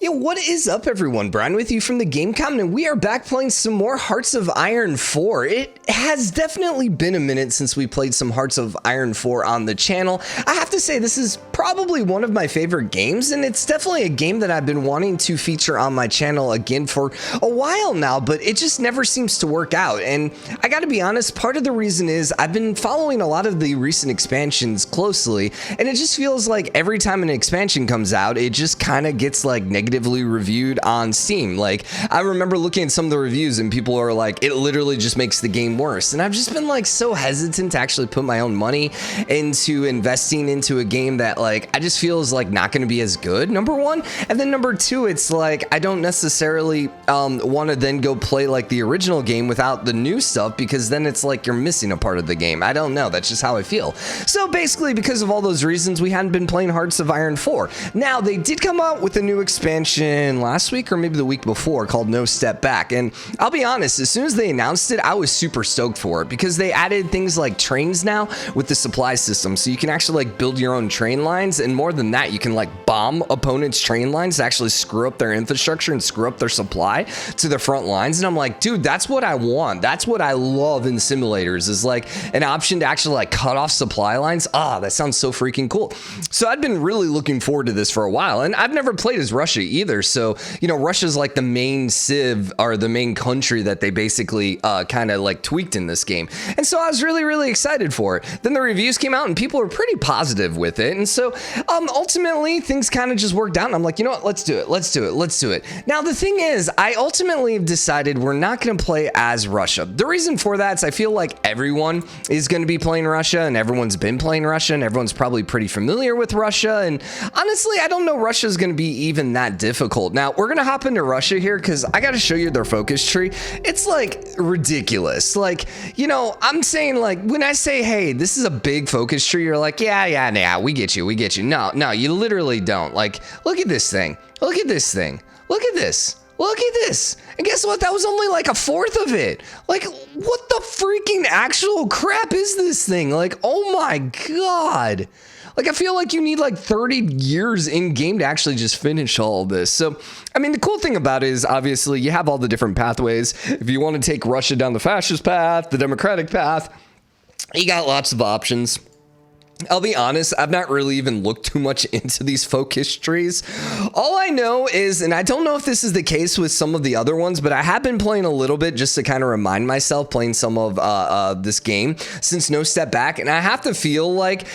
Yo, what is up, everyone? Brian with you from TheGameCommon, and we are back playing some more Hearts of Iron 4. It has definitely been a minute since we played some Hearts of Iron 4 on the channel. I have to say, this is probably one of my favorite games, and it's definitely a game that I've been wanting to feature on my channel again for a while now, but it just never seems to work out. And I gotta be honest, part of the reason is I've been following a lot of the recent expansions closely, and it just feels like every time an expansion comes out, it just kind of gets like negatively reviewed on Steam. Like, I remember looking at some of the reviews and people are like, it literally just makes the game worse. And I've just been like so hesitant to actually put my own money into investing into a game that like I just feel is like not going to be as good, number one. And then number two, it's like I don't necessarily want to then go play like the original game without the new stuff, because then it's like you're missing a part of the game. I don't know, that's just how I feel. So basically, because of all those reasons, we hadn't been playing Hearts of Iron 4. Now, they did come out with a new expansion last week or maybe the week before called No Step Back, and I'll be honest, as soon as they announced it, I was super stoked for it, because they added things like trains now with the supply system, so you can actually like build your own train lines, and more than that, you can like bomb opponents' train lines to actually screw up their infrastructure and screw up their supply to the front lines. And I'm like, dude, that's what I want. That's what I love in simulators, is like an option to actually like cut off supply lines. That sounds so freaking cool. So I'd been really looking forward to this for a while, and I've never played as Russia either. So, you know, Russia's like the main civ, or the main country that they basically kind of like tweaked in this game. And so I was really, really excited for it. Then the reviews came out and people were pretty positive with it. And so ultimately things kind of just worked out, and I'm like, you know what, let's do it. Let's do it. Let's do it. Now, the thing is, I ultimately decided we're not going to play as Russia. The reason for that is I feel like everyone is going to be playing Russia, and everyone's been playing Russia, and everyone's probably pretty familiar with Russia. And honestly, I don't know Russia's going to be even that difficult. Now, we're going to hop into Russia here because I got to show you their focus tree. It's like ridiculous. Like, you know, I'm saying, like, when I say, hey, this is a big focus tree, you're like, yeah, we get you. No, you literally don't. Like, look at this thing. Look at this thing. Look at this. Look at this. And guess what? That was only like a fourth of it. Like, what the freaking actual crap is this thing? Like, oh my God. Like, I feel like you need like 30 years in game to actually just finish all of this. So, I mean, the cool thing about it is obviously you have all the different pathways. If you want to take Russia down the fascist path, the democratic path, you got lots of options. I'll be honest, I've not really even looked too much into these focus trees. All I know is, and I don't know if this is the case with some of the other ones, but I have been playing a little bit just to kind of remind myself, playing some of this game since No Step Back, and I have to feel like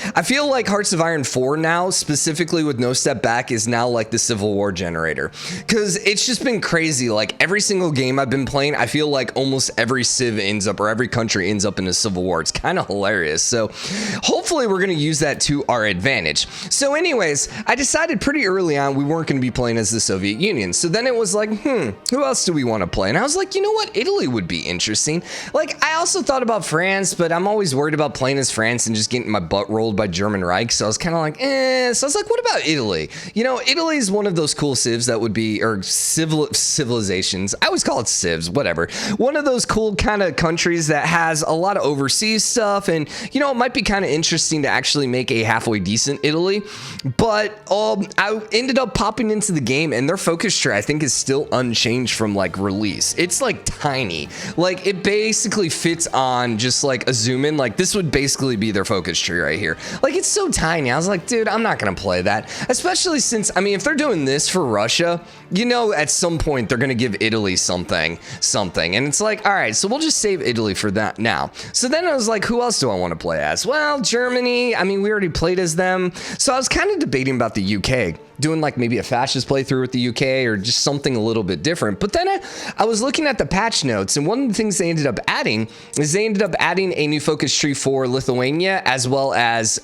Hearts of Iron 4 now, specifically with No Step Back, is now like the Civil War generator, because it's just been crazy. Like, every single game I've been playing, I feel like almost every civ ends up, or every country ends up in a civil war. It's kind of hilarious. So hopefully we're going to use that to our advantage. So anyways, I decided pretty early on we weren't going to be playing as the Soviet Union. So then it was like, who else do we want to play? And I was like, you know what? Italy would be interesting. Like, I also thought about France, but I'm always worried about playing as France and just getting my butt rolled by German Reich. So I was kind of like, So I was like, what about Italy? You know, Italy is one of those cool civs that would be, or civilizations. I always call it civs, whatever. One of those cool kind of countries that has a lot of overseas stuff. And, you know, it might be kind of interesting to actually make a halfway decent Italy. But I ended up popping into the game, and their focus tree I think is still unchanged from like release. It's like tiny. Like, it basically fits on just like a zoom in. Like, this would basically be their focus tree right here. Like, it's so tiny. I was like, dude, I'm not gonna play that, especially since, I mean, if they're doing this for Russia, you know, at some point they're gonna give Italy something, and it's like, all right, so we'll just save Italy for that now. So then I was like, who else do I want to play as? Well, Germany, I mean, we already played as them. So I was kind of debating about the UK, doing like maybe a fascist playthrough with the UK, or just something a little bit different. But then I was looking at the patch notes, and one of the things they ended up adding is they ended up adding a new focus tree for Lithuania, as well as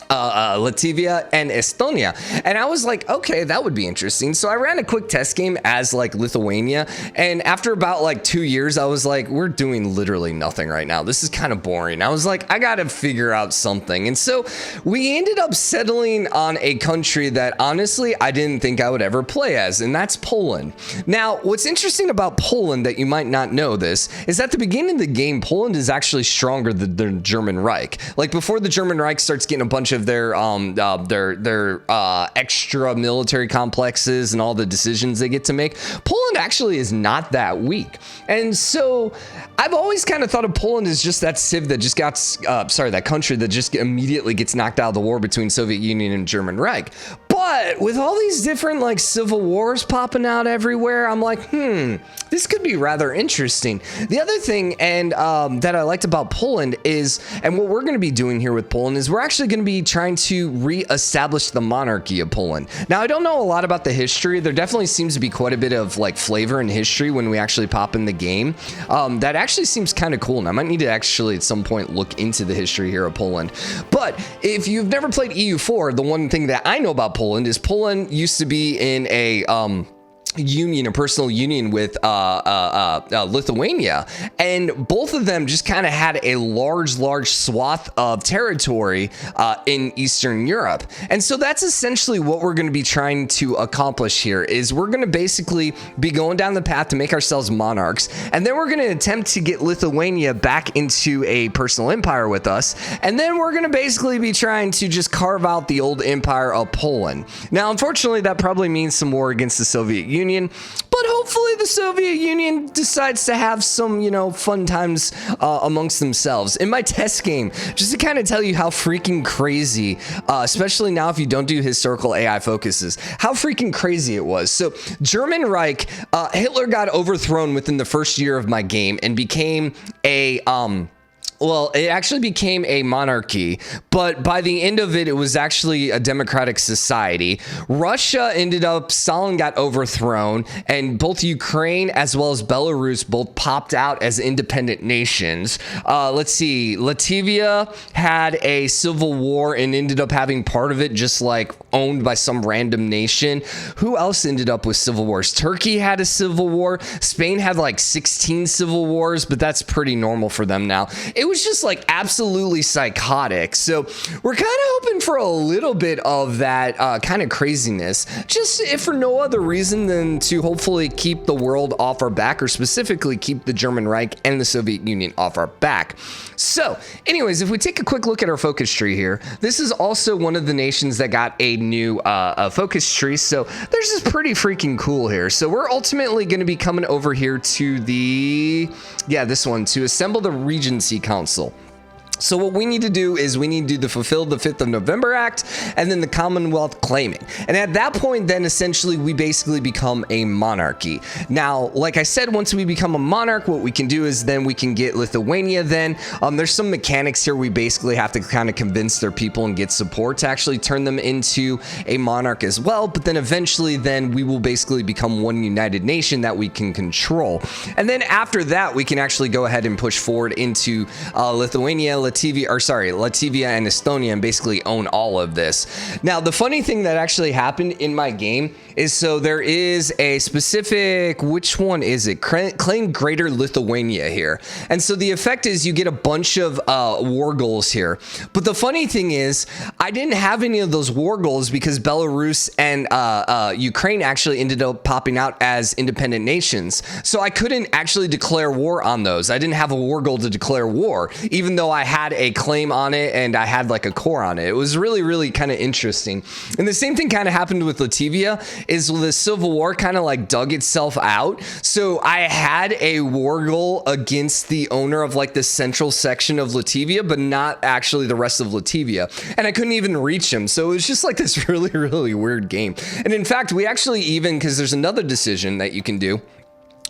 Latvia and Estonia. And I was like, okay, that would be interesting. So I ran a quick test game as like Lithuania, and after about like 2 years, I was like, we're doing literally nothing right now. This is kind of boring. I was like, I gotta figure out something. And so we ended up settling on a country that honestly I didn't think I would ever play as, and that's Poland. Now, what's interesting about Poland that you might not know this is at the beginning of the game, Poland is actually stronger than the German Reich. Like, before the German Reich starts getting a bunch of their extra military complexes and all the decisions they get to make, Poland actually is not that weak. And so I've always kind of thought of Poland as just that civ that just got, that country that just immediately gets knocked out of the war between Soviet Union and German Reich. But with all these different like civil wars popping out everywhere, I'm like, this could be rather interesting. The other thing that I liked about Poland is, and what we're going to be doing here with Poland is we're actually going to be trying to re-establish the monarchy of Poland. Now, I don't know a lot about the history. There definitely seems to be quite a bit of like flavor and history when we actually pop in the game. That actually seems kind of cool, and I might need to actually at some point look into the history here of Poland. But if you've never played EU4, the one thing that I know about Poland is Poland used to be in a personal union with Lithuania, and both of them just kind of had a large swath of territory in Eastern Europe. And so that's essentially what we're going to be trying to accomplish here, is we're going to basically be going down the path to make ourselves monarchs, and then we're going to attempt to get Lithuania back into a personal empire with us, and then we're going to basically be trying to just carve out the old empire of Poland. Now, unfortunately, that probably means some war against the Soviet Union, but hopefully the Soviet Union decides to have some, fun times amongst themselves. In my test game, just to kind of tell you how freaking crazy, especially now if you don't do historical AI focuses, how freaking crazy it was. So German Reich, Hitler got overthrown within the first year of my game and became it actually became a monarchy, but by the end of it, it was actually a democratic society. Russia Stalin got overthrown, and both Ukraine as well as Belarus both popped out as independent nations. Let's see, Latvia had a civil war and ended up having part of it just like owned by some random nation. Who else ended up with civil wars? Turkey had a civil war. Spain had like 16 civil wars, but that's pretty normal for them now. It was just like absolutely psychotic. So we're kind of hoping for a little bit of that kind of craziness, just if for no other reason than to hopefully keep the world off our back, or specifically keep the German Reich and the Soviet Union off our back. So anyways, if we take a quick look at our focus tree here, this is also one of the nations that got a new focus tree. So there's this pretty freaking cool here. So we're ultimately going to be coming over here to this one, to assemble the Regency Council. So what we need to do is we need to fulfill the 5th of November Act and then the Commonwealth claiming. And at that point, then essentially we basically become a monarchy. Now, like I said, once we become a monarch, what we can do is then we can get Lithuania then. There's some mechanics here. We basically have to kind of convince their people and get support to actually turn them into a monarch as well. But then eventually then we will basically become one united nation that we can control. And then after that, we can actually go ahead and push forward into Latvia and Estonia, and basically own all of this. Now, the funny thing that actually happened in my game is, so there is a specific, which one is it? Claim Greater Lithuania here. And so the effect is you get a bunch of war goals here. But the funny thing is, I didn't have any of those war goals because Belarus and Ukraine actually ended up popping out as independent nations. So I couldn't actually declare war on those. I didn't have a war goal to declare war, even though I had a claim on it and I had like a core on it. It was really kind of interesting. And the same thing kind of happened with Latvia, is the Civil War kind of like dug itself out. So I had a war goal against the owner of like the central section of Latvia, but not actually the rest of Latvia. And I couldn't even reach him. So it was just like this really weird game. And in fact, we actually because there's another decision that you can do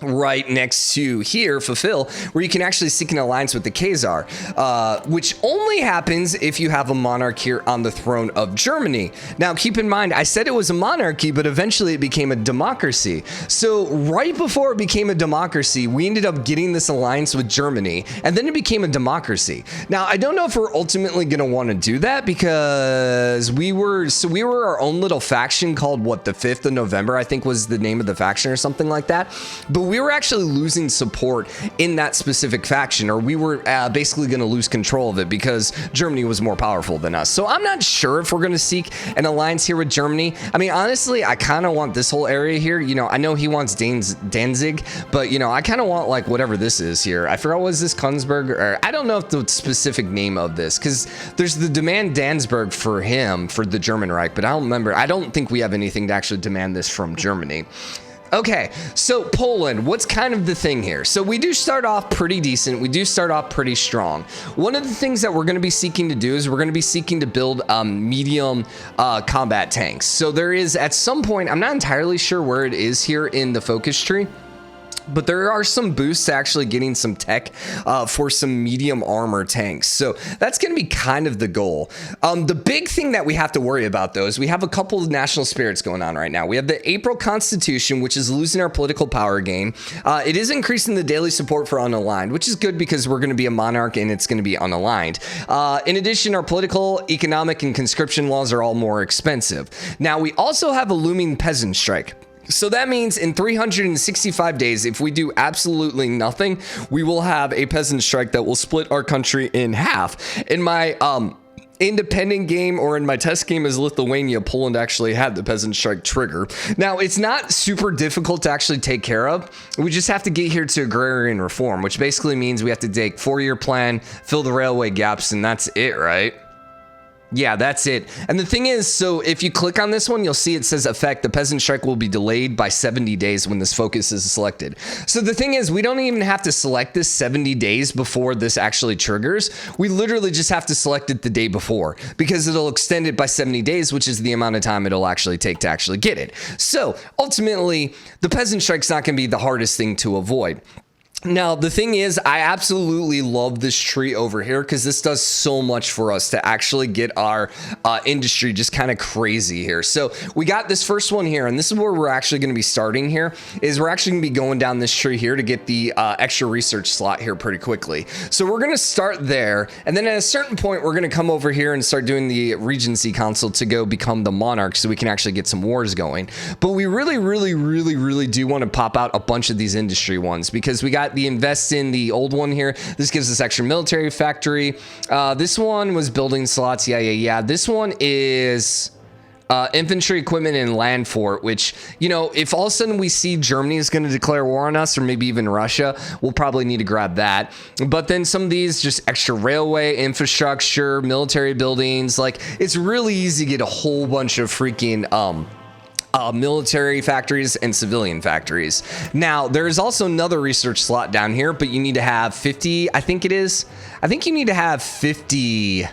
right next to here, fulfill, where you can actually seek an alliance with the Khazar, which only happens if you have a monarch here on the throne of Germany. Now, keep in mind, I said it was a monarchy, but eventually it became a democracy. So right before it became a democracy, we ended up getting this alliance with Germany, and then it became a democracy. Now, I don't know if we're ultimately going to want to do that, because we were our own little faction called, the 5th of November, I think was the name of the faction or something like that. But we were actually losing support in that specific faction, or we were basically going to lose control of it because Germany was more powerful than us. So I'm not sure if we're going to seek an alliance here with Germany. I mean, honestly, I kind of want this whole area here. You know, I know he wants Danzig, but you know, I kind of want like whatever this is here. I forgot, was this Kunzberg, or I don't know if the specific name of this, because there's the demand Danzburg for him for the German Reich, but I don't remember. I don't think we have anything to actually demand this from Germany. Okay, so Poland, what's kind of the thing here? So we do start off pretty decent. We do start off pretty strong. One of the things that we're going to be seeking to do is we're going to be seeking to build medium combat tanks. So there is, at some point, I'm not entirely sure where it is here in the focus tree, but there are some boosts to actually getting some tech for some medium armor tanks. So that's going to be kind of the goal. The big thing that we have to worry about, though, is we have a couple of national spirits going on right now. We have the April Constitution, which is losing our political power gain. It is increasing the daily support for unaligned, which is good because we're going to be a monarch and it's going to be unaligned. In addition, our political, economic, and conscription laws are all more expensive. Now, we also have a looming Peasant Strike. So that means in 365 days, if we do absolutely nothing, we will have a peasant strike that will split our country in half. In my independent game, or in my test game as Lithuania, Poland actually had the peasant strike trigger. Now, it's not super difficult to actually take care of. We just have to get here to Agrarian Reform, which basically means we have to take 4-year plan, fill the railway gaps, and that's it, right? Yeah, that's it. And the thing is, so if you click on this one, you'll see it says effect, the peasant strike will be delayed by 70 days when this focus is selected. So the thing is, we don't even have to select this 70 days before this actually triggers. We literally just have to select it the day before, because it'll extend it by 70 days, which is the amount of time it'll actually take to actually get it. So ultimately, the peasant strike's not going to be the hardest thing to avoid. Now, the thing is, I absolutely love this tree over here because this does so much for us to actually get our industry just kind of crazy here. So we got this first one here, and this is where we're actually going to be starting here, is we're actually going to be going down this tree here to get the extra research slot here pretty quickly. So we're going to start there, and then at a certain point, we're going to come over here and start doing the Regency Council to go become the Monarch so we can actually get some wars going. But we really do want to pop out a bunch of these industry ones because we got the invest in the old one here. This gives us extra military factory. This one was building slots. Yeah. This one is infantry equipment and land fort, which, you know, if all of a sudden we see Germany is going to declare war on us, or maybe even Russia, we'll probably need to grab that. But then some of these just extra railway infrastructure, military buildings, like it's really easy to get a whole bunch of freaking military factories and civilian factories. Now, there is also another research slot down here, but you need to have 50, I think it is. I think you need to have 50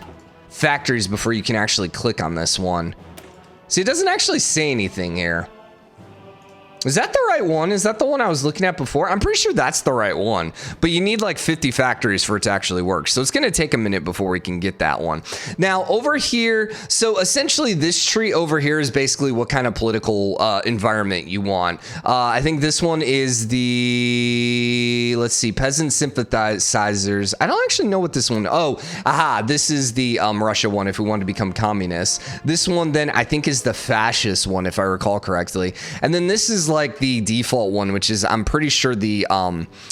factories before you can actually click on this one. See, it doesn't actually say anything here. Is that the right one? Is that the one I was looking at before? I'm pretty sure that's the right one, but you need like 50 factories for it to actually work. So it's going to take a minute before we can get that one. Now over here, so essentially this tree over here is basically what kind of political environment you want. I think this one is the, let's see, peasant sympathizers. I don't actually know what this one, this is the Russia one if we want to become communists. This one then I think is the fascist one if I recall correctly. And then this is like the default one, which is I'm pretty sure the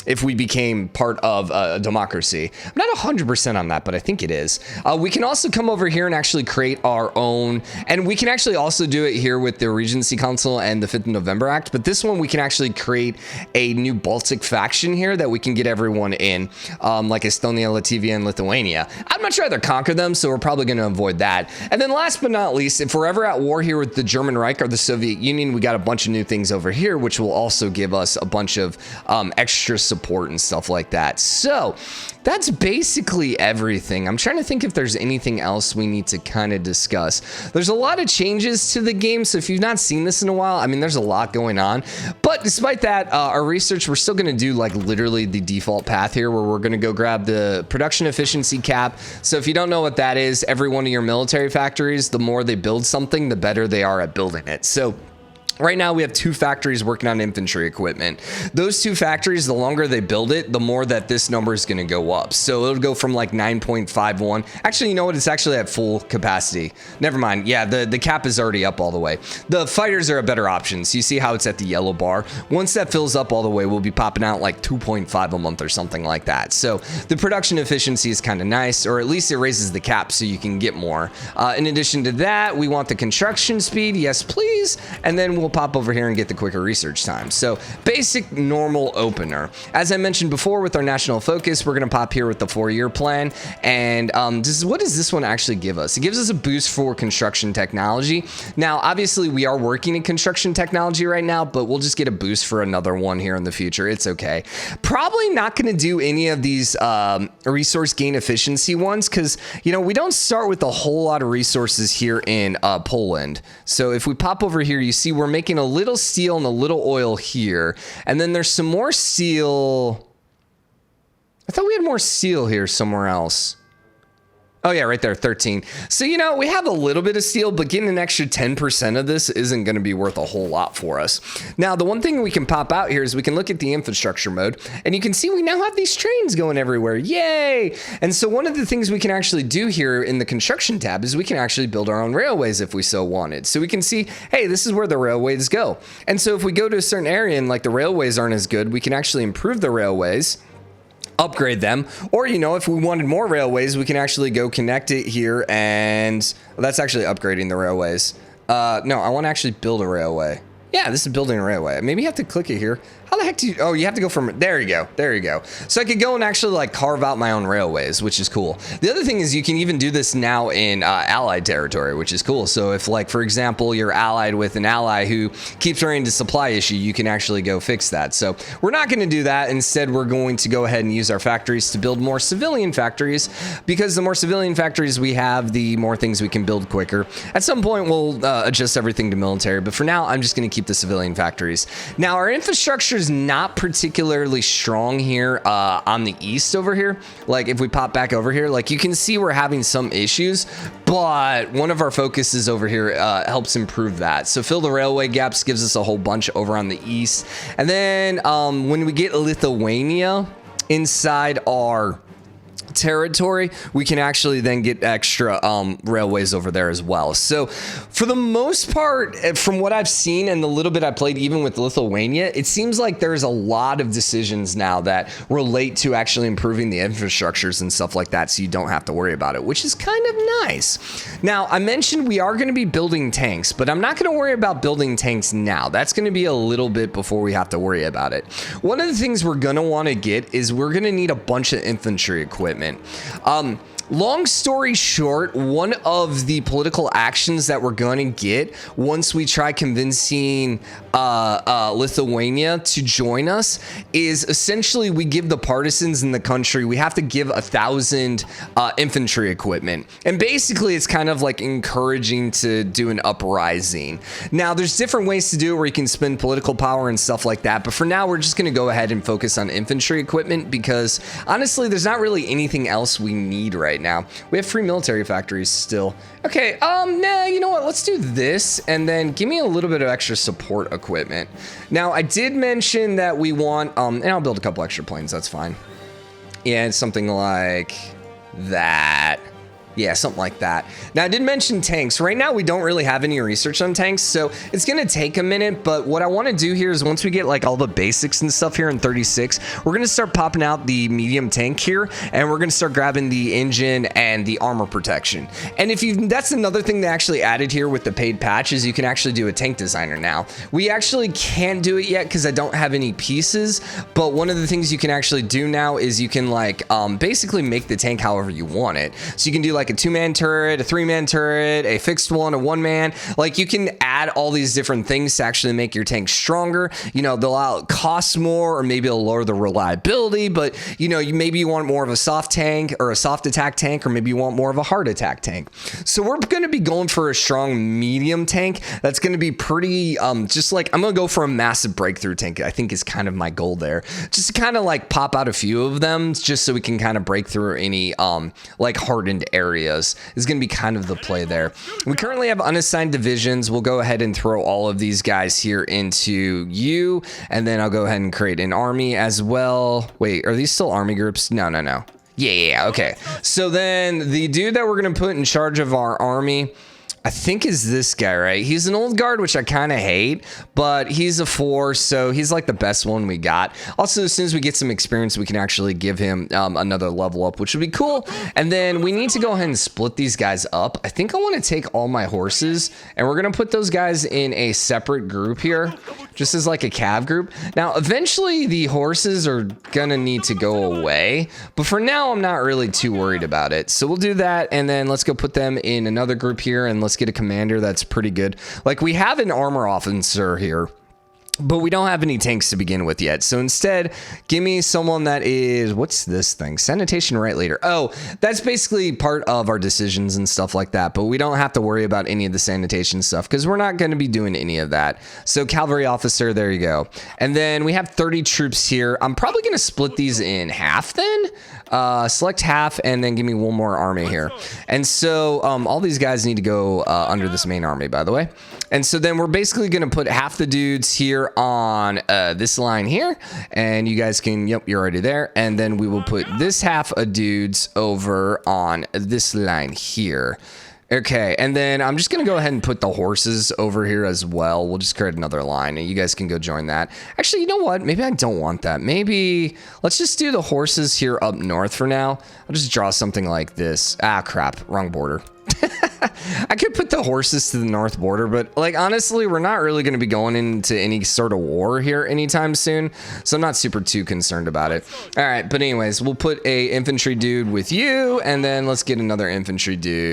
if we became part of a democracy. I'm not 100% on that, but I think it is. We can also come over here and actually create our own, and we can actually also do it here with the Regency Council and the 5th of November Act, but this one we can actually create a new Baltic faction here that we can get everyone in, like Estonia, Latvia, and Lithuania. I'd much rather conquer them, so we're probably going to avoid that. And then last but not least, if we're ever at war here with the German Reich or the Soviet Union, we got a bunch of new things over here, which will also give us a bunch of extra support and stuff like that. So that's basically everything. I'm trying to think if there's anything else we need to kind of discuss. There's a lot of changes to the game, so if you've not seen this in a while, I mean, there's a lot going on. But despite that, our research, we're still going to do like literally the default path here, where we're going to go grab the production efficiency cap. So if you don't know what that is, every one of your military factories, the more they build something, the better they are at building it. So Right now, we have 2 factories working on infantry equipment. Those 2 factories, the longer they build it, the more that this number is going to go up. So it'll go from like 9.51. Actually, you know what? It's actually at full capacity. Never mind. Yeah, the cap is already up all the way. The fighters are a better option. So you see how it's at the yellow bar. Once that fills up all the way, we'll be popping out like 2.5 a month or something like that. So the production efficiency is kind of nice, or at least it raises the cap so you can get more. In addition to that, we want the construction speed. Yes, please. And then we'll pop over here and get the quicker research time. So basic normal opener. As I mentioned before with our national focus, we're going to pop here with the 4-year plan. And what does this one actually give us? It gives us a boost for construction technology. Now, obviously we are working in construction technology right now, but we'll just get a boost for another one here in the future. It's okay. Probably not going to do any of these resource gain efficiency ones because, you know, we don't start with a whole lot of resources here in Poland. So if we pop over here, you see we're making a little steel and a little oil here, and then there's some more steel. I thought we had more steel here somewhere else. Oh yeah, right there, 13. So, you know, we have a little bit of steel, but getting an extra 10% of this isn't going to be worth a whole lot for us. Now, the one thing we can pop out here is we can look at the infrastructure mode, and you can see we now have these trains going everywhere. Yay! And so one of the things we can actually do here in the construction tab is we can actually build our own railways if we so wanted. So we can see, hey, this is where the railways go. And so if we go to a certain area and like the railways aren't as good, we can actually improve the railways, upgrade them, or, you know, if we wanted more railways, we can actually go connect it here, and well, that's actually upgrading the railways. No, I want to actually build a railway. Yeah, this is building a railway. Maybe you have to click it here. How the heck do you, oh, you have to go from, there you go, there you go. So I could go and actually like carve out my own railways, which is cool. The other thing is you can even do this now in allied territory, which is cool. So if like, for example, you're allied with an ally who keeps running into supply issue, you can actually go fix that. So we're not going to do that. Instead, we're going to go ahead and use our factories to build more civilian factories, because the more civilian factories we have, the more things we can build quicker. At some point, we'll adjust everything to military, but for now, I'm just going to keep the civilian factories. Now, our infrastructure is not particularly strong here on the east over here. Like if we pop back over here, like you can see we're having some issues, but one of our focuses over here helps improve that. So fill the railway gaps gives us a whole bunch over on the east. And then when we get Lithuania inside our territory, we can actually then get extra railways over there as well. So for the most part, from what I've seen and the little bit I played even with Lithuania, it seems like there's a lot of decisions now that relate to actually improving the infrastructures and stuff like that, so you don't have to worry about it, which is kind of nice. Now, I mentioned we are going to be building tanks, but I'm not going to worry about building tanks now. That's going to be a little bit before we have to worry about it. One of the things we're going to want to get is we're going to need a bunch of infantry equipment. Long story short, one of the political actions that we're going to get once we try convincing Lithuania to join us is essentially we give the partisans in the country, we have to give 1,000 infantry equipment. And basically it's kind of like encouraging to do an uprising. Now there's different ways to do it where you can spend political power and stuff like that. But for now, we're just going to go ahead and focus on infantry equipment because honestly, there's not really anything else we need right now. We have free military factories still. Okay, nah, you know what? Let's do this and then give me a little bit of extra support equipment. Now, I did mention that we want, and I'll build a couple extra planes, that's fine. Yeah, it's something like that. Yeah, something like that. Now, I did mention tanks. Right now, we don't really have any research on tanks, so it's going to take a minute, but what I want to do here is once we get like all the basics and stuff here in 36, we're going to start popping out the medium tank here, and we're going to start grabbing the engine and the armor protection. And if you, that's another thing they actually added here with the paid patch is you can actually do a tank designer now. We actually can't do it yet because I don't have any pieces, but one of the things you can actually do now is you can like basically make the tank however you want it. So you can do like a 2-man turret, a 3-man turret, a fixed one, a 1-man. Like you can add all these different things to actually make your tank stronger. You know, they'll cost more, or maybe it'll lower the reliability, but you know, maybe you want more of a soft tank or a soft attack tank, or maybe you want more of a hard attack tank. So we're going to be going for a strong medium tank. That's going to be pretty, just like, I'm going to go for a massive breakthrough tank. I think is kind of my goal there. Just to kind of like pop out a few of them just so we can kind of break through any, like hardened areas is going to be kind of the play there. We currently have unassigned divisions. We'll go ahead ahead and throw all of these guys here into you, and then I'll go ahead and create an army as well. Wait, are these still army groups? No. Yeah, okay. So then the dude that we're gonna put in charge of our army, I think is this guy, right? He's an old guard, which I kind of hate, but he's a 4, so he's like the best one we got. Also, as soon as we get some experience, we can actually give him another level up, which would be cool. And then we need to go ahead and split these guys up. I think I want to take all my horses, and we're going to put those guys in a separate group here, just as like a cav group. Now, eventually, the horses are going to need to go away, but for now, I'm not really too worried about it. So we'll do that, and then let's go put them in another group here, and let's get a commander that's pretty good. Like, we have an armor officer here, but we don't have any tanks to begin with yet. So instead, give me someone that is, what's this thing? Sanitation right leader. Oh, that's basically part of our decisions and stuff like that, but we don't have to worry about any of the sanitation stuff because we're not going to be doing any of that. So cavalry officer, there you go. And then we have 30 troops here. I'm probably going to split these in half then. Select half and then give me one more army here. And so all these guys need to go under this main army, by the way. And so then we're basically going to put half the dudes here on this line here, and you guys can, yep, you're already there. And then we will put this half of dudes over on this line here. Okay, and then I'm just going to go ahead and put the horses over here as well. We'll just create another line, and you guys can go join that. Actually, you know what? Maybe I don't want that. Maybe let's just do the horses here up north for now. I'll just draw something like this. Ah, crap. Wrong border. I could put the horses to the north border, but like honestly, we're not really going to be going into any sort of war here anytime soon, so I'm not super too concerned about it. All right, but anyways, we'll put a infantry dude with you, and then let's get another infantry dude.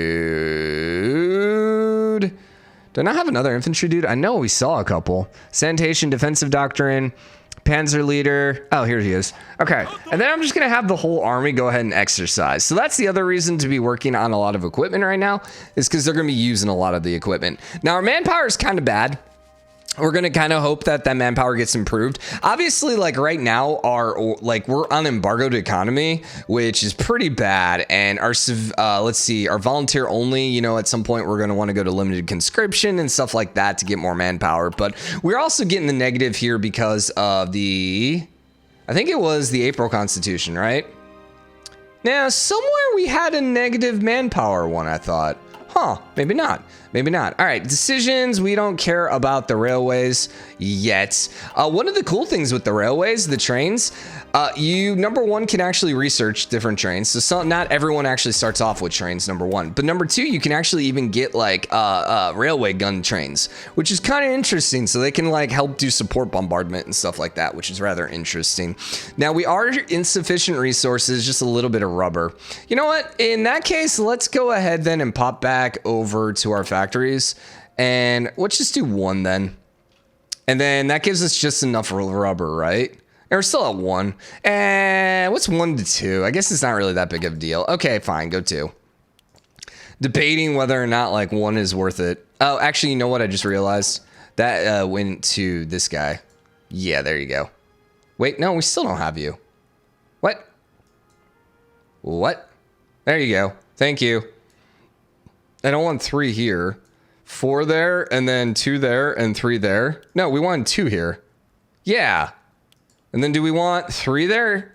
Do I not have another infantry dude? I know we saw a couple. Sanitation, defensive doctrine, Panzer leader. Oh, here he is. Okay, and then I'm just gonna have the whole army go ahead and exercise. So that's the other reason to be working on a lot of equipment right now, is because they're gonna be using a lot of the equipment. Now our manpower is kind of bad. We're gonna kind of hope that that manpower gets improved. Obviously, like right now, we're on embargoed economy, which is pretty bad. And our let's see, our volunteer only. You know, at some point we're gonna want to go to limited conscription and stuff like that to get more manpower. But we're also getting the negative here because of the, I think it was the April Constitution, right? Now somewhere we had a negative manpower one. I thought. Huh, maybe not. Maybe not. All right, decisions. We don't care about the railways yet. One of the cool things with the railways, the trains, you, number one, can actually research different trains. So not everyone actually starts off with trains, number one. But number two, you can actually even get like railway gun trains, which is kind of interesting. So they can like help do support bombardment and stuff like that, which is rather interesting. Now, we are insufficient resources, just a little bit of rubber. You know what? In that case, let's go ahead then and pop back over to our factories, and let's just do one then, and then that gives us just enough rubber, right? And we're still at 1. And what's 1 to 2? I guess it's not really that big of a deal. Okay, fine, go 2. Debating whether or not like 1 is worth it. Oh, actually, you know what? I just realized that went to this guy. Yeah, there you go. Wait, no, we still don't have you. What? There you go. Thank you. I don't want 3 here, 4 there, and then 2 there, and 3 there. No, we want 2 here. Yeah. And then do we want 3 there?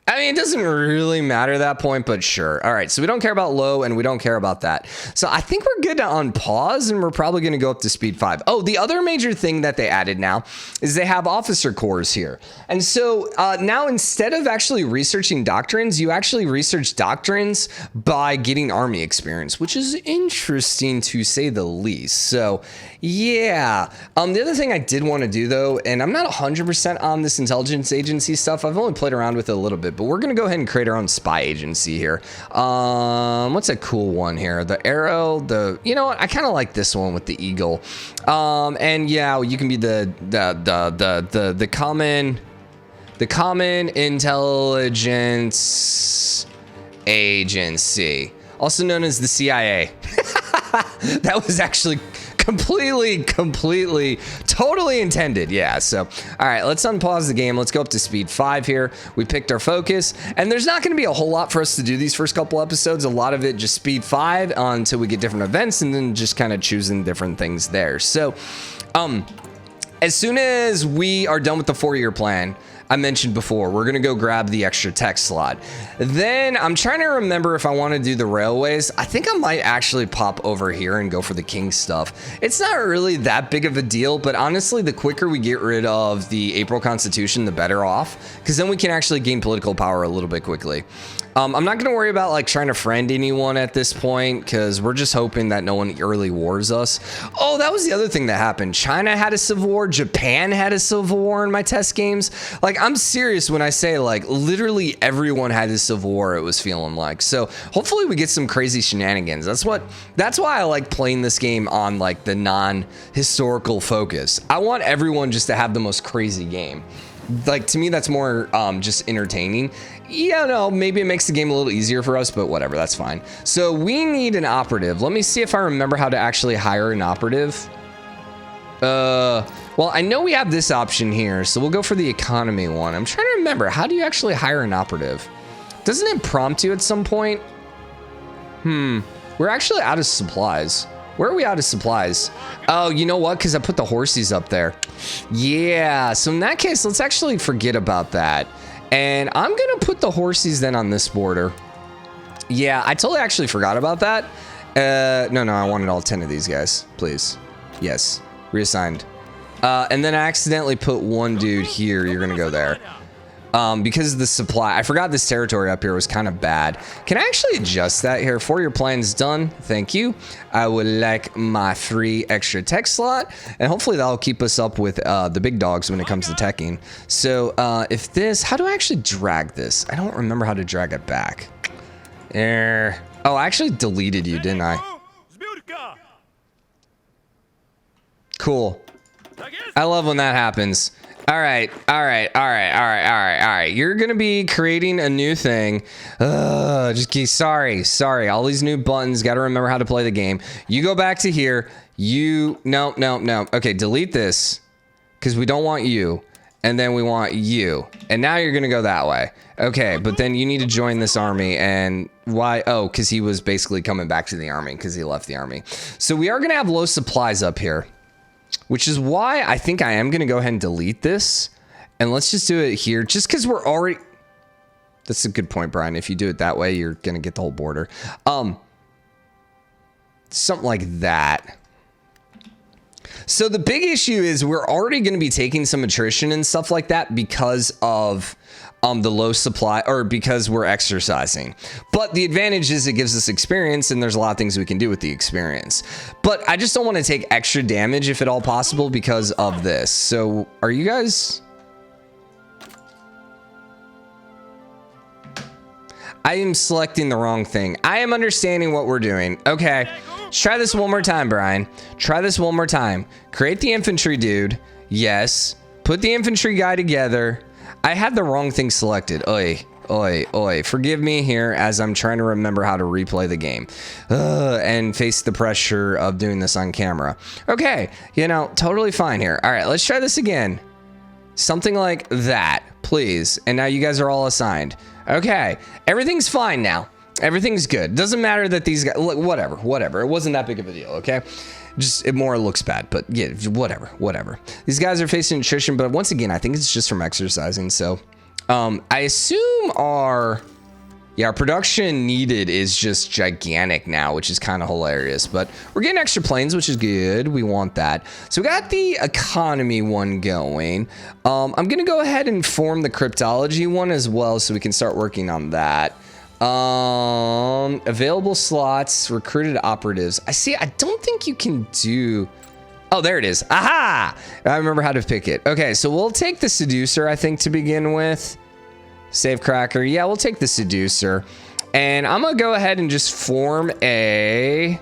I mean, it doesn't really matter at that point, but sure. All right, so we don't care about low, and we don't care about that. So I think we're good to unpause, and we're probably going to go up to speed 5. Oh, the other major thing that they added now is they have officer corps here. And so now instead of actually researching doctrines, you actually research doctrines by getting army experience, which is interesting to say the least. So yeah. The other thing I did want to do, though, and I'm not 100% on this intelligence agency stuff. I've only played around with it a little bit, but we're going to go ahead and create our own spy agency here. What's a cool one here? The arrow, you know what? I kind of like this one with the eagle. And yeah, you can be the common intelligence agency, also known as the CIA. That was actually completely, totally intended. Yeah, so, all right, let's unpause the game. Let's go up to speed 5 here. We picked our focus, and there's not going to be a whole lot for us to do these first couple episodes. A lot of it just speed 5 until we get different events, and then just kind of choosing different things there. So, as soon as we are done with the 4-year plan, I mentioned before, we're gonna go grab the extra tech slot. Then I'm trying to remember if I want to do the railways. I think I might actually pop over here and go for the king stuff. It's not really that big of a deal, but honestly, the quicker we get rid of the April Constitution, the better off, because then we can actually gain political power a little bit quickly. I'm not gonna worry about like trying to friend anyone at this point, because we're just hoping that no one early wars us. Oh, that was the other thing that happened. China had a civil war. Japan had a civil war in my test games. Like, I'm serious when I say like literally everyone had a civil war, it was feeling like. So hopefully we get some crazy shenanigans. That's why I like playing this game on like the non-historical focus. I want everyone just to have the most crazy game. Like, to me, that's more just entertaining. Yeah, no, maybe it makes the game a little easier for us, but whatever, that's fine. So we need an operative. Let me see if I remember how to actually hire an operative. Well, I know we have this option here, so we'll go for the economy one. I'm trying to remember, how do you actually hire an operative? Doesn't it prompt you at some point? We're actually out of supplies. Where are we out of supplies? Oh, you know what? Because I put the horsies up there. Yeah, so in that case, let's actually forget about that. And I'm going to put the horsies then on this border. Yeah, I totally actually forgot about that. No, I wanted all 10 of these guys, please. Yes, reassigned. And then I accidentally put one dude here. You're going to go there. Because of the supply, I forgot this territory up here was kind of bad. Can I actually adjust that here? 4-year plan's done. Thank you. I would like my 3 extra tech slot, and hopefully that'll keep us up with the big dogs when it comes to teching. So if this, how do I actually drag this? I don't remember how to drag it back. Oh, I actually deleted you, didn't I? Cool. I love when that happens. All right. You're gonna be creating a new thing. Sorry. All these new buttons. Got to remember how to play the game. You go back to here. No. Okay, delete this because we don't want you, and then we want you. And now you're gonna go that way. Okay, but then you need to join this army. And why? Oh, because he was basically coming back to the army because he left the army. So we are gonna have low supplies up here, which is why I think I am going to go ahead and delete this. And let's just do it here, just because we're already... That's a good point, Brian. If you do it that way, you're going to get the whole border. Something like that. So the big issue is we're already going to be taking some attrition and stuff like that because of the low supply, or because we're exercising. But the advantage is it gives us experience, and there's a lot of things we can do with the experience. But I just don't want to take extra damage if at all possible because of this. So are you guys... I am selecting the wrong thing. I am understanding what we're doing. Okay, let's try this one more time, Brian. Try this one more time. Create the infantry dude. Yes. Put the infantry guy together. I had the wrong thing selected. Oi. Forgive me here as I'm trying to remember how to replay the game. And face the pressure of doing this on camera. Okay, totally fine here. All right, let's try this again. Something like that, please. And now you guys are all assigned. Okay, everything's fine now. Everything's good. Doesn't matter that these guys, whatever. It wasn't that big of a deal, okay? Just, it more looks bad, but yeah, whatever. These guys are facing attrition, but once again, I think it's just from exercising. So, I assume our production needed is just gigantic now, which is kind of hilarious, but we're getting extra planes, which is good. We want that. So we got the economy one going. I'm going to go ahead and form the cryptology one as well, so we can start working on that. Available slots, recruited operatives. I don't think you can do... Oh, there it is. Aha! I remember how to pick it. Okay, so we'll take the seducer, I think, to begin with. Save cracker. Yeah, we'll take the seducer. And I'm going to go ahead and just form a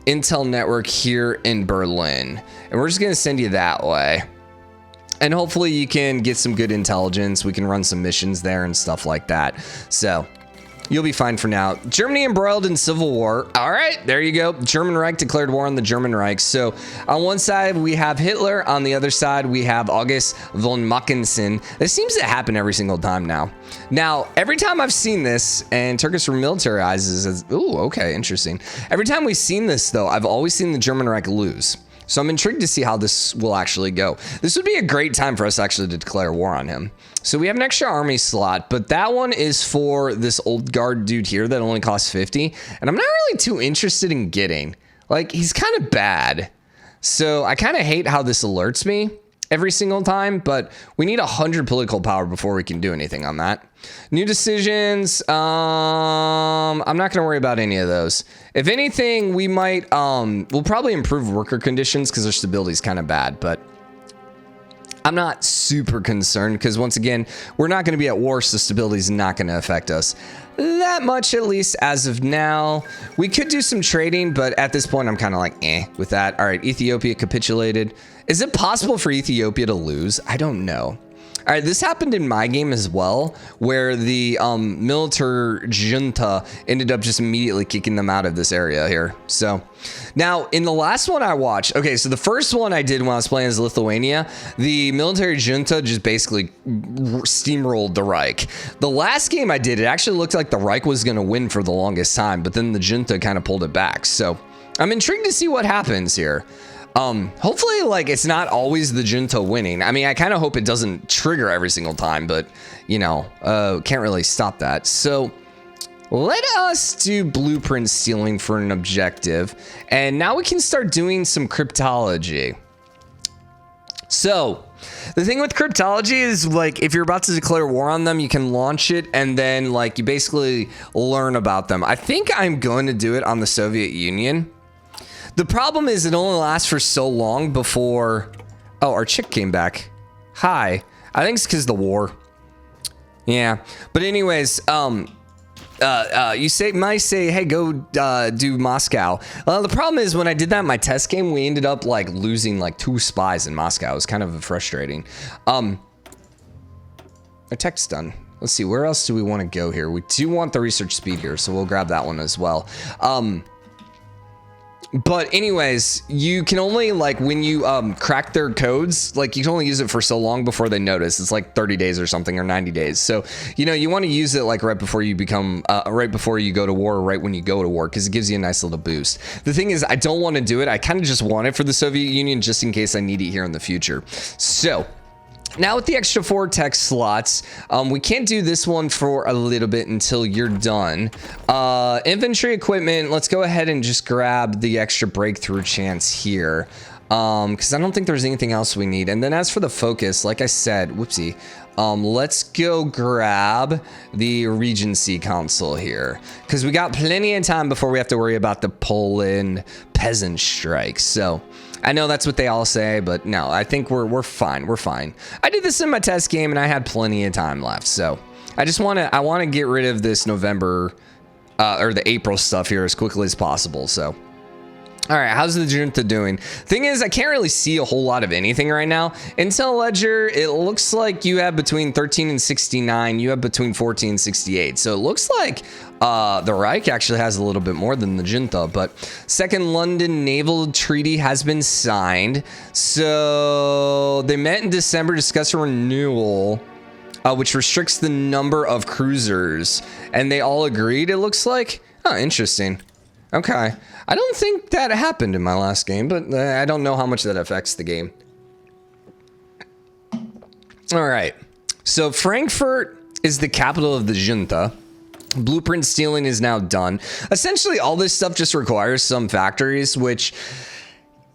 intel network here in Berlin. And we're just going to send you that way. And hopefully you can get some good intelligence. We can run some missions there and stuff like that. So You'll be fine for now. Germany embroiled in civil war. All right, there you go. German Reich declared war on the German Reich. So on one side, we have Hitler. On the other side, we have August von Mackensen. This seems to happen every single time now. Now, every time I've seen this, and Turkish remilitarizes as, ooh, okay, interesting. Every time we've seen this, though, I've always seen the German Reich lose. So I'm intrigued to see how this will actually go. This would be a great time for us actually to declare war on him. So we have an extra army slot, but that one is for this old guard dude here that only costs 50. And I'm not really too interested in getting. Like, he's kind of bad. So I kind of hate how this alerts me every single time, but we need 100 political power before we can do anything on that. New decisions, I'm not going to worry about any of those. If anything, we might, we'll probably improve worker conditions because their stability is kind of bad, but I'm not super concerned because once again, we're not going to be at war, so stability is not going to affect us that much, at least as of now. We could do some trading, but at this point, I'm kind of like, with that. All right, Ethiopia capitulated. Is it possible for Ethiopia to lose? I don't know. All right, this happened in my game as well, where the military junta ended up just immediately kicking them out of this area here. So now in the last one I watched, okay, so the first one I did when I was playing as Lithuania, the military junta just basically steamrolled the Reich. The last game I did, it actually looked like the Reich was going to win for the longest time, but then the junta kind of pulled it back. So I'm intrigued to see what happens here. Hopefully, like, it's not always the junta winning. I mean, I kind of hope it doesn't trigger every single time, but, you know, can't really stop that. So let us do blueprint stealing for an objective. And now we can start doing some cryptology. So the thing with cryptology is, like, if you're about to declare war on them, you can launch it and then, like, you basically learn about them. I think I'm going to do it on the Soviet Union. The problem is it only lasts for so long before... Oh, our chick came back. Hi. I think it's because of the war. Yeah. But anyways, you might say, hey, go do Moscow. The problem is when I did that in my test game, we ended up like losing like 2 spies in Moscow. It was kind of frustrating. Our tech's done. Let's see, where else do we want to go here? We do want the research speed here, so we'll grab that one as well. But anyways, you can only, like, when you crack their codes, like, you can only use it for so long before they notice. It's like 30 days or something, or 90 days. So, you know, you want to use it like right before you become, right before you go to war, or right when you go to war, because it gives you a nice little boost. The thing is, I don't want to do it. I kind of just want it for the Soviet Union just in case I need it here in the future. So now with the extra 4 tech slots, we can't do this one for a little bit until you're done. Infantry equipment, let's go ahead and just grab the extra breakthrough chance here. Because I don't think there's anything else we need. And then as for the focus, like I said, whoopsie, let's go grab the Regency Council here. Because we got plenty of time before we have to worry about the Poland Peasant Strike. So I know that's what they all say, but no, I think we're fine. We're fine. I did this in my test game and I had plenty of time left. So I want to get rid of this November or the April stuff here as quickly as possible. So all right, how's the junta doing? Thing is, I can't really see a whole lot of anything right now. Intel Ledger, it looks like you have between 13 and 69. You have between 14 and 68. So it looks like the Reich actually has a little bit more than the junta. But Second London Naval Treaty has been signed. So they met in December to discuss a renewal, which restricts the number of cruisers. And they all agreed, it looks like. Oh, interesting. Okay. I don't think that happened in my last game, but I don't know how much that affects the game. All right. So Frankfurt is the capital of the junta. Blueprint stealing is now done. Essentially, all this stuff just requires some factories, which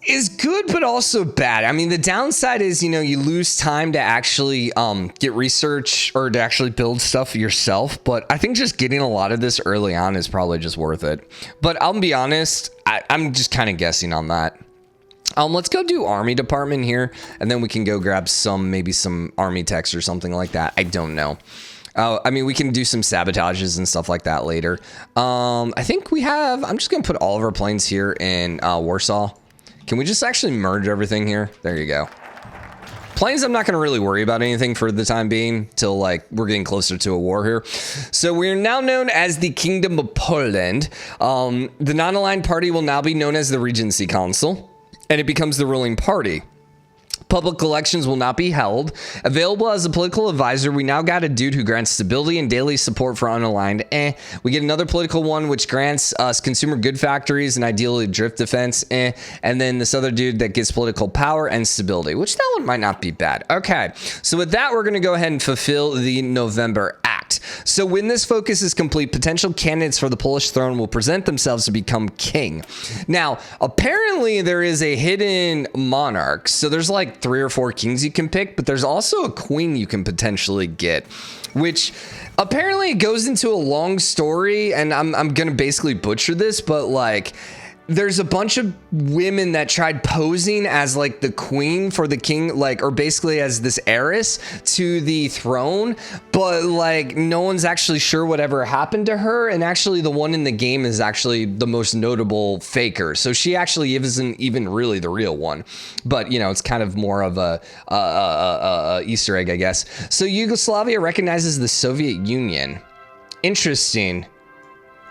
is good, but also bad. I mean, the downside is, you know, you lose time to actually get research or to actually build stuff yourself. But I think just getting a lot of this early on is probably just worth it. But I'll be honest, I'm just kind of guessing on that. Let's go do army department here, and then we can go grab maybe some army techs or something like that. I don't know. I mean, we can do some sabotages and stuff like that later. I think I'm just going to put all of our planes here in Warsaw. Can we just actually merge everything here? There you go. Planes, I'm not going to really worry about anything for the time being till like we're getting closer to a war here. So we're now known as the Kingdom of Poland. The non-aligned party will now be known as the Regency Council, and it becomes the ruling party. Public elections will not be held. Available as a political advisor, we now got a dude who grants stability and daily support for unaligned. We get another political one, which grants us consumer good factories and ideally drift defense. And then this other dude that gets political power and stability, which that one might not be bad. Okay, so with that, we're going to go ahead and fulfill the November Act. So when this focus is complete, potential candidates for the Polish throne will present themselves to become king. Now, apparently there is a hidden monarch. So there's like 3 or 4 kings you can pick, but there's also a queen you can potentially get, which apparently goes into a long story, and I'm gonna basically butcher this, but like there's a bunch of women that tried posing as like the queen for the king, like, or basically as this heiress to the throne, but like no one's actually sure whatever happened to her. And actually the one in the game is actually the most notable faker. So she actually isn't even really the real one, but you know, it's kind of more of a Easter egg, I guess. So Yugoslavia recognizes the Soviet Union. Interesting.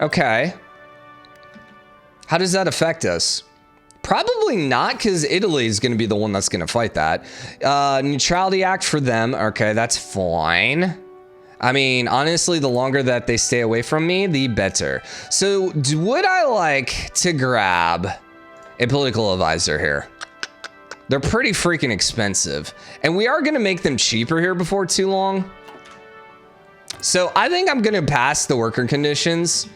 Okay. How does that affect us? Probably not, because Italy is going to be the one that's going to fight that. Neutrality Act for them. Okay, that's fine. I mean, honestly, the longer that they stay away from me, the better. So would I like to grab a political advisor here? They're pretty freaking expensive. And we are going to make them cheaper here before too long. So I think I'm going to pass the worker conditions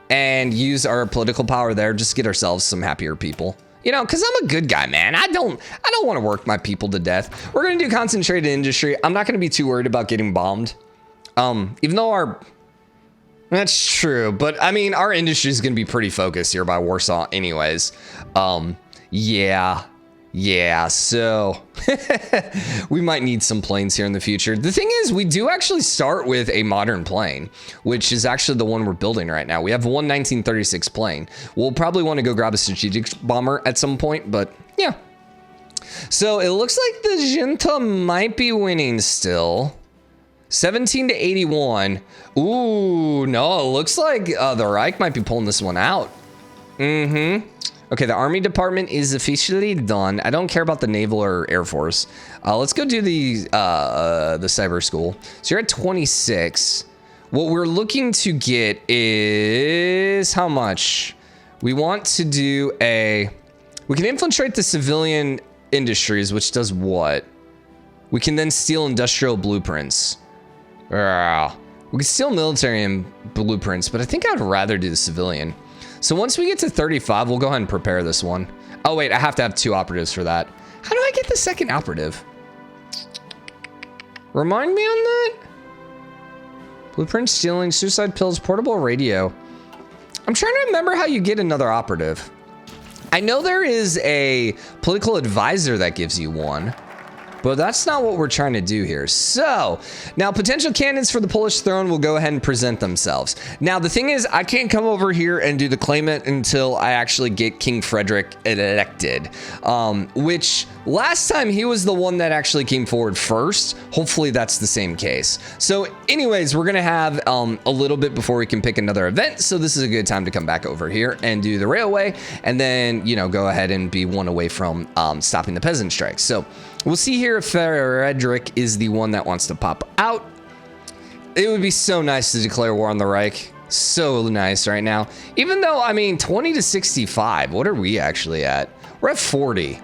and use our political power there, just get ourselves some happier people. You know, because I'm a good guy, man. I don't want to work my people to death. We're going to do concentrated industry. I'm not going to be too worried about getting bombed. Even though that's true, but I mean, our industry is going to be pretty focused here by Warsaw anyways. Yeah, so we might need some planes here in the future. The thing is, we do actually start with a modern plane, which is actually the one we're building right now. We have one 1936 plane. We'll probably want to go grab a strategic bomber at some point, but yeah. So it looks like the Junta might be winning still. 17 to 81. Ooh, no, it looks like the Reich might be pulling this one out. Okay, the Army Department is officially done. I don't care about the Naval or Air Force. Let's go do the Cyber School. So you're at 26. What we're looking to get is how much? We want to do we can infiltrate the civilian industries, which does what? We can then steal industrial blueprints. We can steal military and blueprints, but I think I'd rather do the civilian. So once we get to 35, we'll go ahead and prepare this one. Oh, wait, I have to have 2 operatives for that. How do I get the second operative? Remind me on that? Blueprint stealing, suicide pills, portable radio. I'm trying to remember how you get another operative. I know there is a political advisor that gives you one, but that's not what we're trying to do here. So now potential candidates for the Polish throne will go ahead and present themselves. Now, the thing is, I can't come over here and do the claimant until I actually get King Frederick elected, which last time he was the one that actually came forward first. Hopefully that's the same case. So anyways, we're going to have a little bit before we can pick another event. So this is a good time to come back over here and do the railway and then, you know, go ahead and be one away from stopping the Peasant Strike. So we'll see here if Frederick is the one that wants to pop out. It would be so nice to declare war on the Reich. So nice right now. Even though, I mean, 20 to 65. What are we actually at? We're at 40.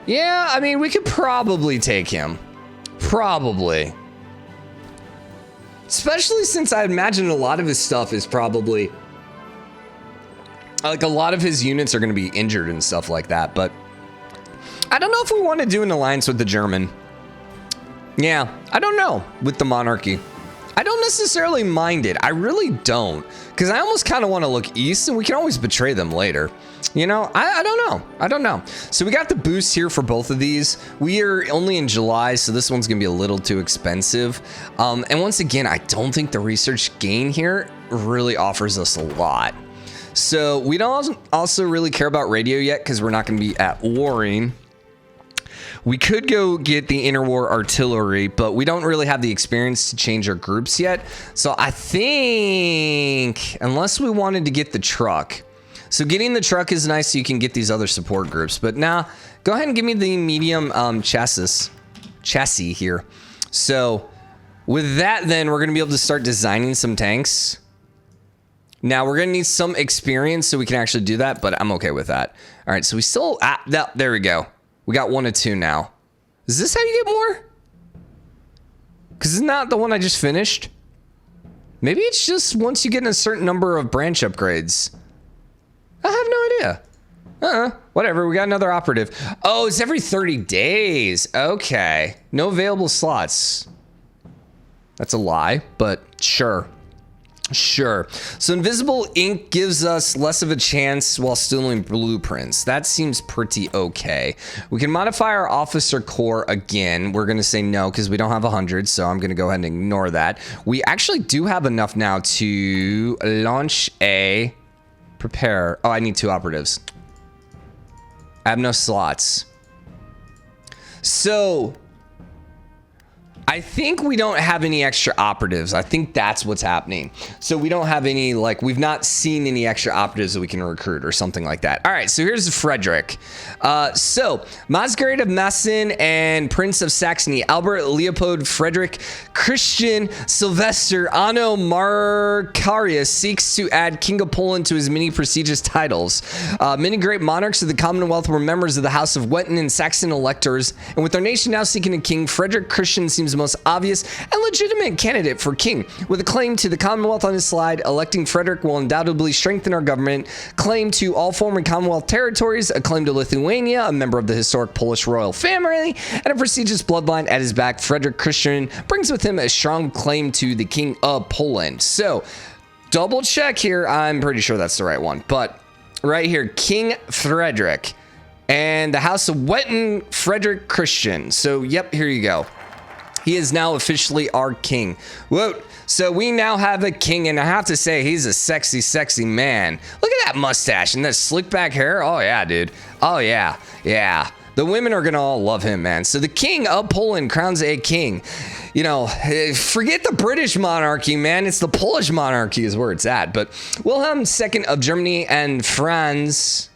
Yeah, I mean, we could probably take him. Probably. Especially since I imagine a lot of his stuff is probably... like, a lot of his units are going to be injured and stuff like that, but... I don't know if we want to do an alliance with the German. Yeah, I don't know with the monarchy. I don't necessarily mind it. I really don't. Because I almost kind of want to look east and we can always betray them later. You know, I don't know. I don't know. So we got the boost here for both of these. We are only in July, so this one's going to be a little too expensive. And once again, I don't think the research gain here really offers us a lot. So we don't also really care about radio yet because we're not going to be at warring. We could go get the interwar artillery, but we don't really have the experience to change our groups yet. So I think, unless we wanted to get the truck. So getting the truck is nice so you can get these other support groups. But now, go ahead and give me the medium chassis here. So with that, then, we're going to be able to start designing some tanks. Now, we're going to need some experience so we can actually do that, but I'm okay with that. All right, so we still... there we go. We got 1 of 2 now. Is this how you get more? Because it's not the one I just finished. Maybe it's just once you get a certain number of branch upgrades. I have no idea. Whatever, we got another operative. Oh, it's every 30 days. Okay. No available slots. That's a lie, but sure. Sure. So invisible ink gives us less of a chance while stealing blueprints. That seems pretty okay. We can modify our officer corps again. We're going to say no because we don't have 100, so I'm going to go ahead and ignore that. We actually do have enough now to launch a prepare. Oh, I need 2 operatives. I have no slots. So I think we don't have any extra operatives. I think that's what's happening. So we don't have any, like, we've not seen any extra operatives that we can recruit or something like that. All right, so here's Frederick. So Masquerade of Massin and Prince of Saxony, Albert Leopold Frederick Christian Sylvester Anno Marcarius seeks to add King of Poland to his many prestigious titles. Many great monarchs of the Commonwealth were members of the House of Wettin and Saxon electors, and with their nation now seeking a king, Frederick Christian seems the most obvious and legitimate candidate for king. With a claim to the Commonwealth on his slide, electing Frederick will undoubtedly strengthen our government. Claim to all former Commonwealth territories, a claim to Lithuania, a member of the historic Polish royal family, and a prestigious bloodline at his back. Frederick Christian brings with him a strong claim to the King of Poland. So, double check here. I'm pretty sure that's the right one. But right here, King Frederick and the House of Wettin, Frederick Christian. So, yep, here you go. He is now officially our king. Whoa. So we now have a king, and I have to say, he's a sexy, sexy man. Look at that mustache and that slick back hair. Oh, yeah, dude. Oh, yeah. Yeah. The women are going to all love him, man. So the king of Poland crowns a king. You know, forget the British monarchy, man. It's the Polish monarchy is where it's at. But Wilhelm II of Germany and Franz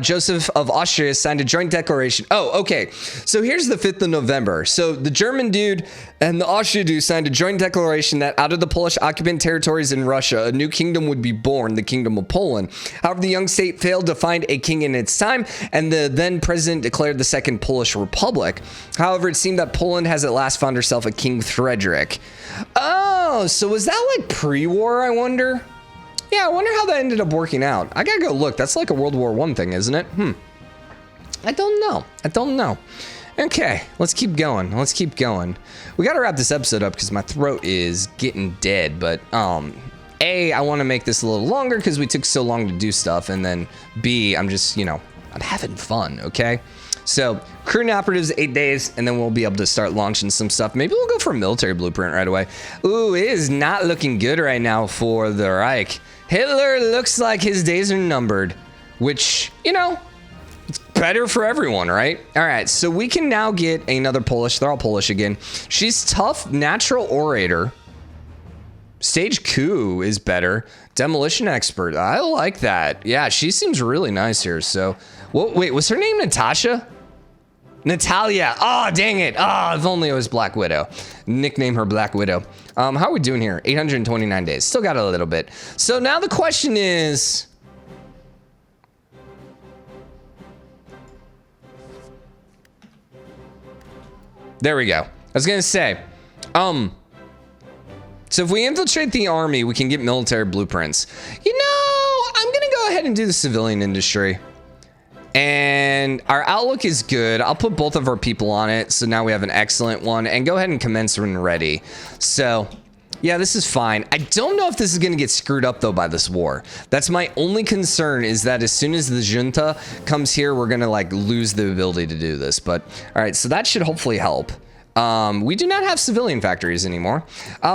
Joseph of Austria signed a joint declaration. Oh, okay. So here's the 5th of November. So the German dude and the Austria dude signed a joint declaration that out of the Polish occupant territories in Russia, a new kingdom would be born, the Kingdom of Poland. However, the young state failed to find a king in its time, and the then president declared the Second Polish Republic. However, it seemed that Poland has at last found herself a King Frederick. Oh, so was that like pre-war, I wonder? Yeah, I wonder how that ended up working out. I gotta go look. That's like a World War I thing, isn't it? I don't know. Okay, let's keep going. We gotta wrap this episode up because my throat is getting dead. But A, I want to make this a little longer because we took so long to do stuff, and then B, I'm just, I'm having fun. Okay. So, recruiting operatives 8 days, and then we'll be able to start launching some stuff. Maybe we'll go for a military blueprint right away. Ooh, it is not looking good right now for the Reich. Hitler looks like his days are numbered, which, it's better for everyone, right? All right, so we can now get another Polish. They're all Polish again. She's tough, natural orator. Stage coup is better. Demolition expert. I like that. Yeah, she seems really nice here. So, wait, was her name Natasha? Natalia. Oh, dang it. Oh, if only it was Black Widow. Nickname her Black Widow. How are we doing here? 829 days. Still got a little bit. So now the question is... There we go. I was going to say... So if we infiltrate the army, we can get military blueprints. I'm going to go ahead and do the civilian industry. And our outlook is good. I'll put both of our people on it. So now we have an excellent one. And go ahead and commence when ready. So, yeah, this is fine. I don't know if this is going to get screwed up, though, by this war. That's my only concern, is that as soon as the junta comes here, we're going to, lose the ability to do this. But, all right, so that should hopefully help. We do not have civilian factories anymore.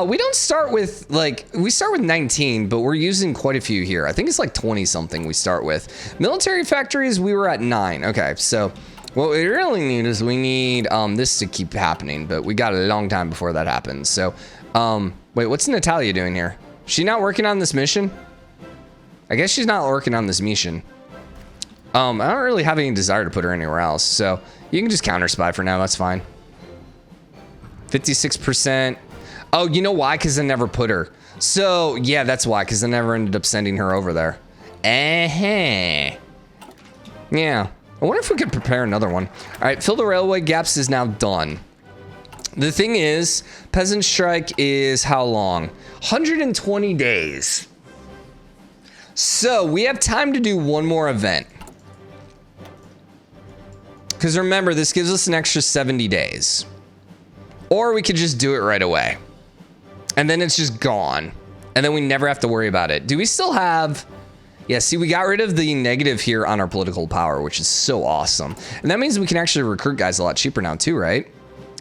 We don't start with, we start with 19, but we're using quite a few here. I think it's 20 something we start with. Military factories, we were at 9. Okay, so What we really need is we need this to keep happening, but we got a long time before that happens. So, wait, what's Natalia doing here? She not working on this mission? I guess she's not working on this mission. I don't really have any desire to put her anywhere else, so you can just counter spy for now. That's fine. 56%. Oh, you know why? Because I never put her. So yeah, that's why. Because I never ended up sending her over there. Yeah. I wonder if we could prepare another one. All right, fill the railway gaps is now done. The thing is, Peasant Strike is how long? 120 days. So we have time to do one more event. Because remember, this gives us an extra 70 days. Or we could just do it right away. And then it's just gone. And then we never have to worry about it. Do we still have... Yeah, see, we got rid of the negative here on our political power, which is so awesome. And that means we can actually recruit guys a lot cheaper now too, right?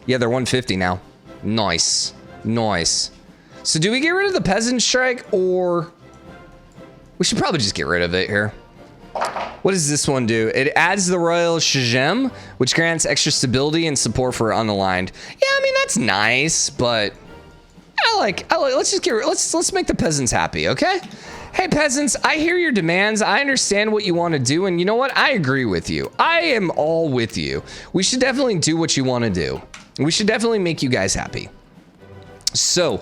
Yeah, they're 150 now. Nice. Nice. So do we get rid of the Peasant Strike, or... We should probably just get rid of it here. What does this one do? It adds the Royal Shagem, which grants extra stability and support for unaligned. Yeah, I mean, that's nice, but... let's just let's make the peasants happy, okay? Hey peasants, I hear your demands. I understand what you want to do, and you know what? I agree with you. I am all with you. We should definitely do what you want to do. We should definitely make you guys happy. So,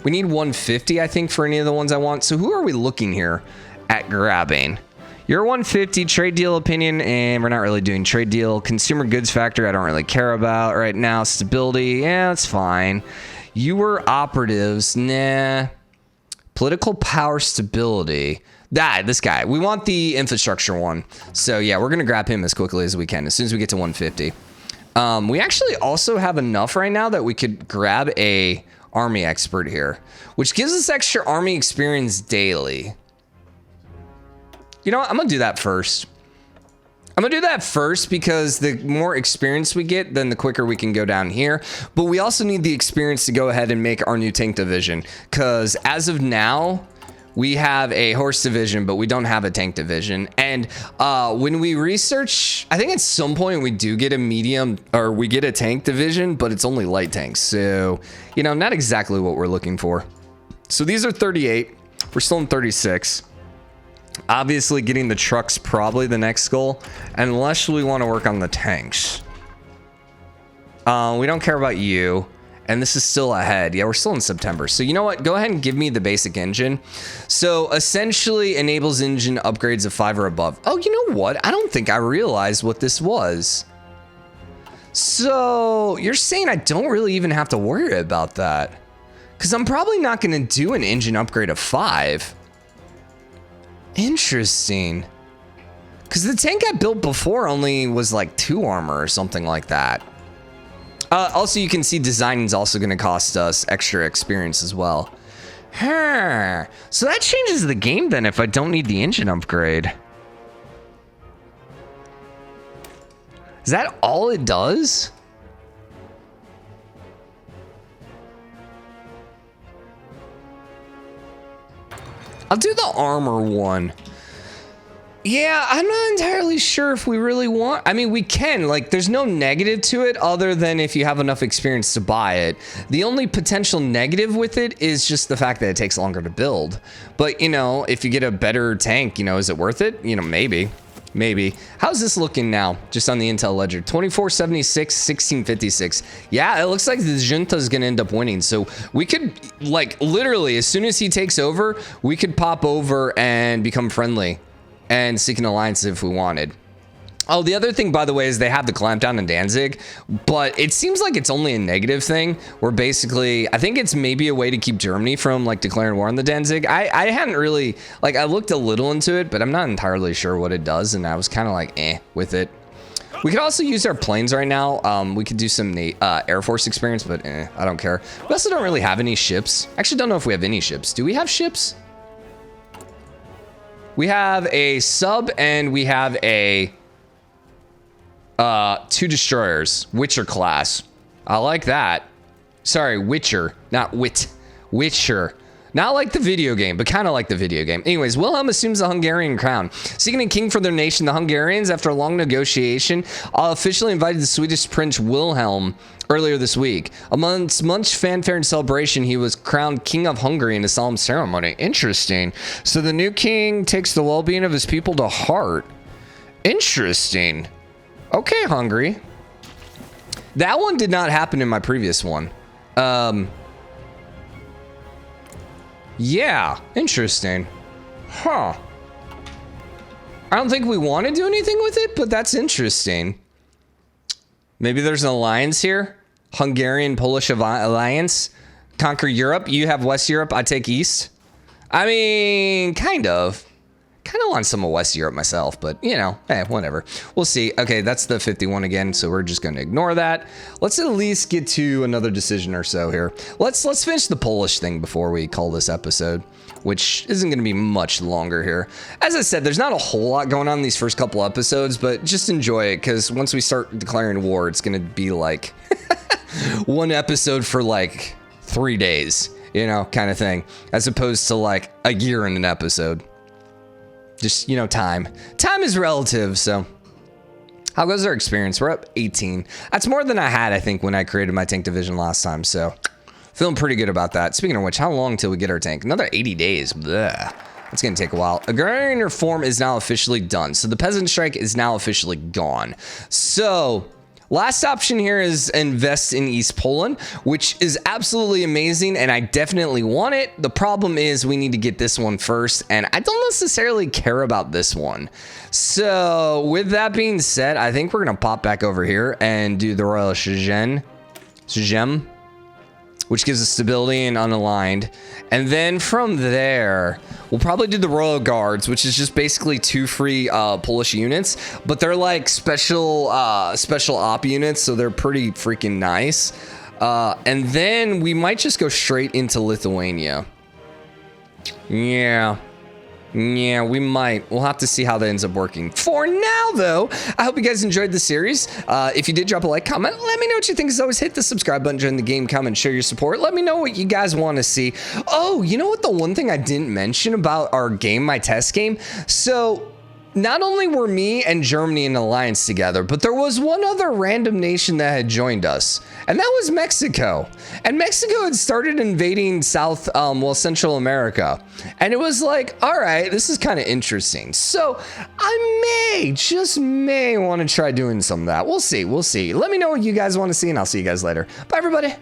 we need 150, I think, for any of the ones I want. So who are we looking here at grabbing? You're 150, trade deal opinion, and we're not really doing trade deal. Consumer goods factor, I don't really care about right now. Stability, yeah, that's fine. You were operatives, nah. Political power stability. This guy. We want the infrastructure one. So yeah, we're gonna grab him as quickly as we can, as soon as we get to 150. We actually also have enough right now that we could grab a army expert here, which gives us extra army experience daily. You know what? I'm gonna do that first. I'm gonna do that first because the more experience we get, then the quicker we can go down here. But we also need the experience to go ahead and make our new tank division, because as of now, we have a horse division, but we don't have a tank division. And when we research, I think at some point we do get a medium, or we get a tank division, but it's only light tanks. So, you know, not exactly what we're looking for. So these are 38. We're still in 36. Obviously, getting the trucks probably the next goal, unless we want to work on the tanks. We don't care about you, and this is still ahead. Yeah, we're still in September. So you know what? Go ahead and give me the basic engine. So essentially enables engine upgrades of 5 or above. Oh, you know what? I don't think I realized what this was. So you're saying I don't really even have to worry about that, because I'm probably not going to do an engine upgrade of 5. Interesting. Because the tank I built before only was like 2 armor or something like that. Also, you can see designing is also going to cost us extra experience as well. So that changes the game then if I don't need the engine upgrade. Is that all it does? I'll do the armor one. Yeah, I'm not entirely sure if we really want... I mean, we can. Like, there's no negative to it other than if you have enough experience to buy it. The only potential negative with it is just the fact that it takes longer to build. But, you know, if you get a better tank, you know, is it worth it? You know, maybe. Maybe. How's this looking now? Just on the Intel ledger. 2476, 1656. Yeah, it looks like the junta is going to end up winning. So we could, like, literally, as soon as he takes over, we could pop over and become friendly and seek an alliance if we wanted. Oh, the other thing, by the way, is they have the clampdown in Danzig, but it seems like it's only a negative thing, where basically, I think it's maybe a way to keep Germany from, like, declaring war on the Danzig. I hadn't really, like, I looked a little into it, but I'm not entirely sure what it does, and I was kind of like, with it. We could also use our planes right now. We could do some Air Force experience, but I don't care. We also don't really have any ships. Actually, don't know if we have any ships. Do we have ships? We have a sub, and we have a... 2 destroyers, Witcher class. I like that. Sorry, Witcher, not Wit. Witcher. Not like the video game, but kind of like the video game. Anyways, Wilhelm assumes the Hungarian crown. Seeking a king for their nation, the Hungarians, after a long negotiation, officially invited the Swedish Prince Wilhelm earlier this week. Amongst much fanfare and celebration, he was crowned King of Hungary in a solemn ceremony. Interesting. So the new king takes the well-being of his people to heart. Interesting. Okay, Hungary. That one did not happen in my previous one. Yeah, interesting. Huh. I don't think we want to do anything with it, but that's interesting. Maybe there's an alliance here. Hungarian-Polish alliance. Conquer Europe. You have West Europe. I take East. I mean, kind of. Kind of want some of West Europe myself, but you know, hey, whatever. We'll see. Okay, that's the 51 again, so we're just going to ignore that. Let's at least get to another decision or so here. Let's finish the Polish thing before we call this episode, which isn't going to be much longer here. As I said, there's not a whole lot going on in these first couple episodes, but just enjoy it, because once we start declaring war, it's going to be like one episode for like 3 days, you know, kind of thing, as opposed to like a year in an episode. Just, you know, time is relative. So how goes our experience? We're up 18. That's more than I had, I think, when I created my tank division last time. So feeling pretty good about that. Speaking of which, how long till we get our tank? Another 80 days. Blech. It's going to take a while. Agrarian Reform is now officially done. So the Peasant Strike is now officially gone. So last option here is invest in East Poland, which is absolutely amazing, and I definitely want it. The problem is we need to get this one first, and I don't necessarily care about this one. So with that being said, I think we're going to pop back over here and do the Royal Shigem, which gives us stability and unaligned. And then from there, we'll probably do the Royal Guards, which is just basically 2 free Polish units, but they're like special op units, so they're pretty freaking nice. And then we might just go straight into Lithuania. Yeah, we might. We'll have to see how that ends up working. For now, though, I hope you guys enjoyed the series. If you did, drop a like, comment. Let me know what you think. As always, hit the subscribe button, join the game, comment, share your support. Let me know what you guys want to see. Oh, you know what? The one thing I didn't mention about our game, my test game. So not only were me and Germany in an alliance together, but there was one other random nation that had joined us, and that was Mexico. And Mexico had started invading Central America. And it was like, all right, this is kind of interesting. So I just may want to try doing some of that. We'll see. Let me know what you guys want to see, and I'll see you guys later. Bye, everybody.